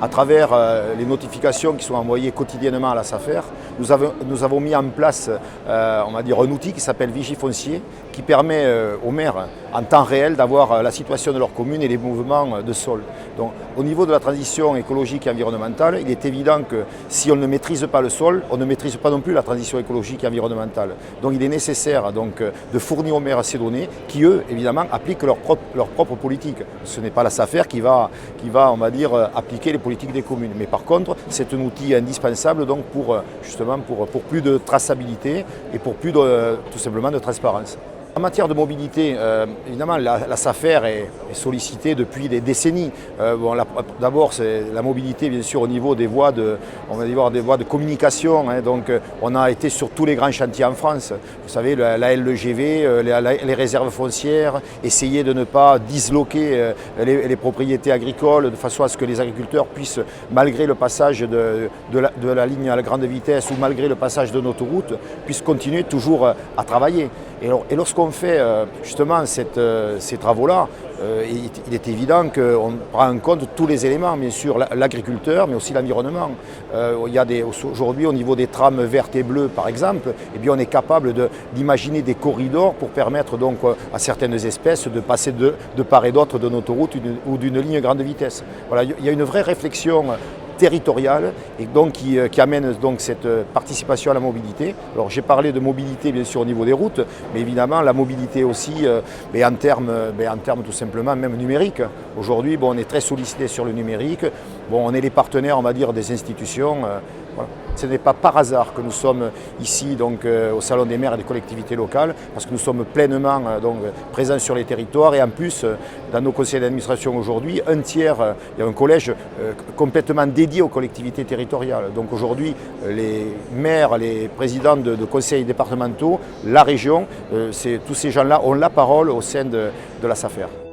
à travers les notifications qui sont envoyées quotidiennement à la SAFER, nous avons mis en place on va dire un outil qui s'appelle Vigifoncier, qui permet aux maires en temps réel d'avoir la situation de leur commune et les mouvements de sol. Donc, au niveau de la transition écologique et environnementale, il est évident que si on ne maîtrise pas le sol, on ne maîtrise pas non plus la transition écologique et environnementale. Donc il est nécessaire donc, de fournir aux maires ces données qui, eux, évidemment, appliquent leur propre politique. Ce n'est pas la SAFER qui va, on va dire, appliquer les politiques des communes. Mais par contre, c'est un outil indispensable donc, pour, justement, pour plus de traçabilité et pour plus tout simplement de transparence. En matière de mobilité, évidemment, la SAFER est sollicitée depuis des décennies. D'abord, c'est la mobilité, bien sûr, au niveau des voies de communication. Donc, on a été sur tous les grands chantiers en France. Vous savez, la LGV, les réserves foncières, essayer de ne pas disloquer les propriétés agricoles de façon à ce que les agriculteurs puissent, malgré le passage de la ligne à la grande vitesse ou malgré le passage de l'autoroute, puissent continuer toujours à travailler. Et lorsqu'on fait justement ces travaux-là, il est évident qu'on prend en compte tous les éléments, bien sûr l'agriculteur, mais aussi l'environnement. Aujourd'hui, au niveau des trames vertes et bleues, par exemple, eh bien, on est capable d'imaginer des corridors pour permettre donc, à certaines espèces de passer de part et d'autre d'une autoroute ou d'une ligne grande vitesse. Voilà, il y a une vraie réflexion territoriale et donc qui amène donc cette participation à la mobilité. Alors j'ai parlé de mobilité bien sûr au niveau des routes, mais évidemment la mobilité aussi en termes tout simplement même numérique. Aujourd'hui on est très sollicité sur le numérique. On est les partenaires on va dire des institutions. Voilà. Ce n'est pas par hasard que nous sommes ici donc, au Salon des maires et des collectivités locales, parce que nous sommes pleinement présents sur les territoires et en plus, dans nos conseils d'administration aujourd'hui, un tiers, il y a un collège complètement dédié aux collectivités territoriales. Donc aujourd'hui, les maires, les présidents de conseils départementaux, la région, tous ces gens-là ont la parole au sein de la SAFER.